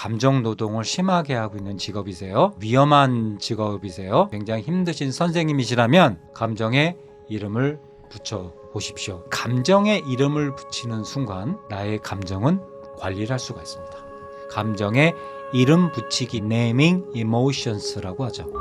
감정 노동을 심하게 하고 있는 직업이세요? 위험한 직업이세요? 굉장히 힘드신 선생님이시라면 감정에 이름을 붙여 보십시오. 감정에 이름을 붙이는 순간 나의 감정은 관리를 할 수가 있습니다. 감정에 이름 붙이기, naming emotions라고 하죠.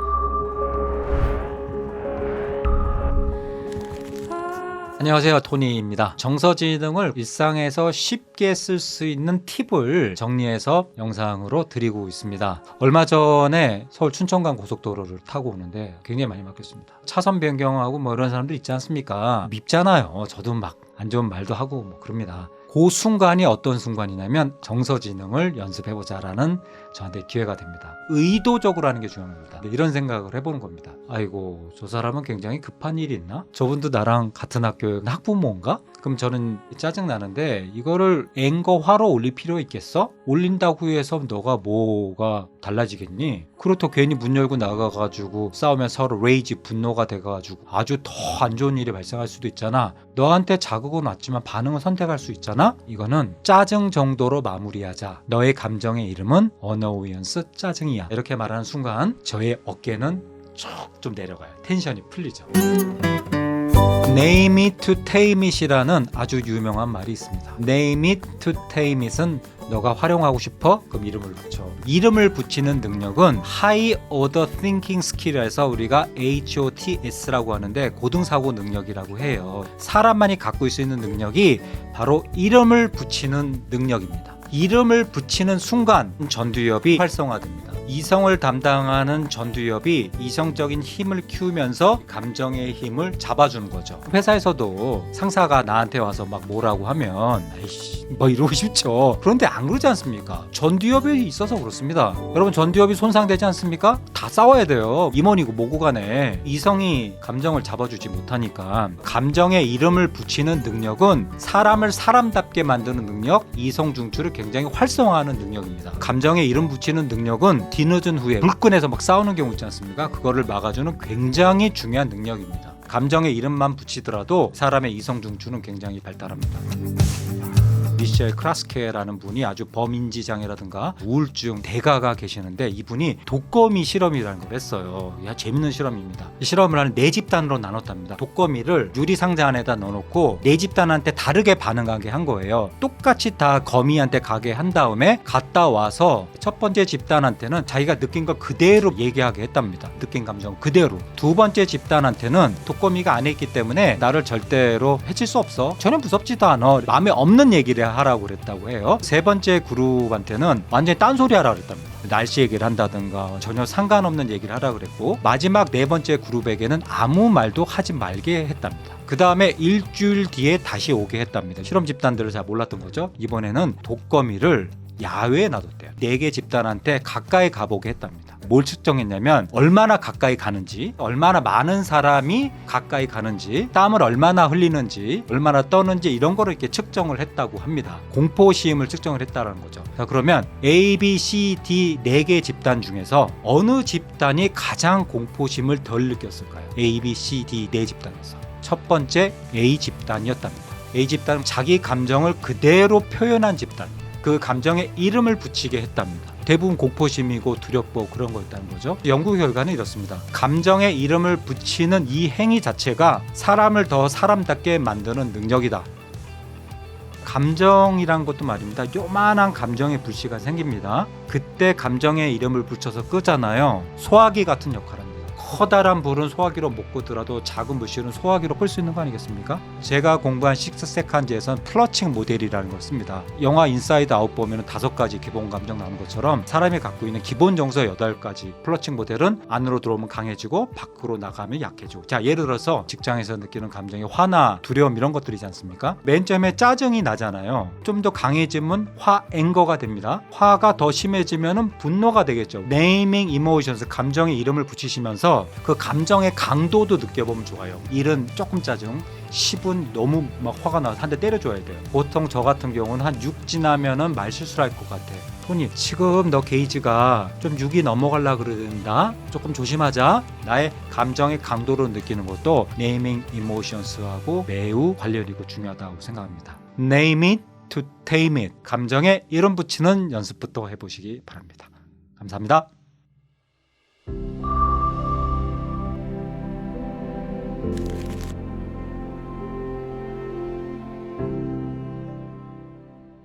안녕하세요, 토니입니다. 정서지능을 일상에서 쉽게 쓸 수 있는 팁을 정리해서 영상으로 드리고 있습니다. 얼마 전에 서울 춘천간 고속도로를 타고 오는데 굉장히 많이 막혔습니다. 차선 변경하고 뭐 이런 사람들 있지 않습니까? 밉잖아요. 저도 막 안 좋은 말도 하고 뭐 그럽니다. 그 순간이 어떤 순간이냐면 정서지능을 연습해보자라는 저한테 기회가 됩니다. 의도적으로 하는 게 중요합니다. 이런 생각을 해보는 겁니다. 아이고, 저 사람은 굉장히 급한 일이 있나? 저분도 나랑 같은 학교의 학부모인가? 그럼 저는 짜증나는데 이거를 앵거화로 올릴 필요 있겠어? 올린다고 해서 너가 뭐가 달라지겠니? 그렇다고 괜히 문 열고 나가가지고 싸우면 서로 레이지, 분노가 돼가지고 아주 더 안 좋은 일이 발생할 수도 있잖아. 너한테 자극은 왔지만 반응은 선택할 수 있잖아? 이거는 짜증 정도로 마무리하자. 너의 감정의 이름은 어너우연스 짜증이야. 이렇게 말하는 순간 저의 어깨는 쭉 좀 내려가요. 텐션이 풀리죠. Name it to tame it이라는 아주 유명한 말이 있습니다. Name it to tame it은 너가 활용하고 싶어? 그럼 이름을 붙여. 이름을 붙이는 능력은 High Order Thinking Skill에서 우리가 HOTS라고 하는데 고등사고 능력이라고 해요. 사람만이 갖고 있을 수 있는 능력이 바로 이름을 붙이는 능력입니다. 이름을 붙이는 순간 전두엽이 활성화됩니다. 이성을 담당하는 전두엽이 이성적인 힘을 키우면서 감정의 힘을 잡아주는 거죠. 회사에서도 상사가 나한테 와서 막 뭐라고 하면 아이씨 뭐 이러고 싶죠. 그런데 안 그러지 않습니까? 전두엽이 있어서 그렇습니다. 여러분, 전두엽이 손상되지 않습니까? 다 싸워야 돼요. 임원이고 뭐고 간에. 이성이 감정을 잡아주지 못하니까 감정의 이름을 붙이는 능력은 사람을 사람답게 만드는 능력, 이성 중추를 굉장히 활성화하는 능력입니다. 감정의 이름 붙이는 능력은 뒤늦은 후에 불끈해서 막 싸우는 경우 있지 않습니까? 그거를 막아주는 굉장히 중요한 능력입니다. 감정의 이름만 붙이더라도 사람의 이성 중추는 굉장히 발달합니다. 미셸 크라스케라는 분이 아주 범인지 장애라든가 우울증 대가가 계시는데 이분이 독거미 실험이라는 걸 했어요. 재밌는 실험입니다. 이 실험을 하는 4집단으로 나눴답니다. 독거미를 유리상자 안에다 넣어놓고 4집단한테 다르게 반응하게 한 거예요. 똑같이 다 거미한테 가게 한 다음에 갔다 와서 첫 번째 집단한테는 자기가 느낀 거 그대로 얘기하게 했답니다. 느낀 감정 그대로. 두 번째 집단한테는 독거미가 안에 있기 때문에 나를 절대로 해칠 수 없어. 전혀 무섭지도 않아. 마음에 없는 얘기를 하라고 그랬다고 해요. 세 번째 그룹한테는 완전히 딴소리 하라고 그랬답니다. 날씨 얘기를 한다든가 전혀 상관없는 얘기를 하라고 그랬고, 마지막 네 번째 그룹에게는 아무 말도 하지 말게 했답니다. 그 다음에 일주일 뒤에 다시 오게 했답니다. 실험 집단들을 잘 몰랐던 거죠. 이번에는 독거미를 야외에 놔뒀대요. 4개 집단한테 가까이 가보게 했답니다. 뭘 측정했냐면 얼마나 가까이 가는지, 얼마나 많은 사람이 가까이 가는지, 땀을 얼마나 흘리는지, 얼마나 떠는지 이런 거를 이렇게 측정을 했다고 합니다. 공포시임을 측정을 했다는 거죠. 자, 그러면 A, B, C, D 4개 집단 중에서 어느 집단이 가장 공포심을 덜 느꼈을까요? A, B, C, D 4집단에서 첫 번째 A 집단이었답니다. A 집단은 자기 감정을 그대로 표현한 집단, 그 감정에 이름을 붙이게 했답니다. 대부분 공포심이고 두렵고 그런 거였다는 거죠. 연구 결과는 이렇습니다. 감정에 이름을 붙이는 이 행위 자체가 사람을 더 사람답게 만드는 능력이다. 감정이란 것도 말입니다. 요만한 감정의 불씨가 생깁니다. 그때 감정에 이름을 붙여서 끄잖아요. 소화기 같은 역할을 합니다. 커다란 불은 소화기로 못 끄더라도 작은 불씨는 소화기로 끌 수 있는 거 아니겠습니까? 제가 공부한 식스 세칸즈에서는 플러칭 모델이라는 걸 씁니다. 영화 인사이드 아웃 보면 5가지 기본 감정 나오는 것처럼 사람이 갖고 있는 기본 정서 8가지 플러칭 모델은 안으로 들어오면 강해지고 밖으로 나가면 약해지고. 자, 예를 들어서 직장에서 느끼는 감정이 화나 두려움 이런 것들이지 않습니까? 맨 처음에 짜증이 나잖아요. 좀 더 강해지면 앵거가 됩니다. 화가 더 심해지면 분노가 되겠죠. Naming emotions, 감정의 이름을 붙이시면서 그 감정의 강도도 느껴보면 좋아요. 1은 조금 짜증, 10은 너무 막 화가 나서 한 대 때려줘야 돼요. 보통 저 같은 경우는 한 6 지나면은 말 실수를 할 것 같아. 토니, 지금 너 게이지가 좀 6이 넘어가려고 그런다. 조금 조심하자. 나의 감정의 강도를 느끼는 것도 Naming Emotions하고 매우 관련이고 중요하다고 생각합니다. Name it to tame it. 감정에 이름 붙이는 연습부터 해보시기 바랍니다. 감사합니다.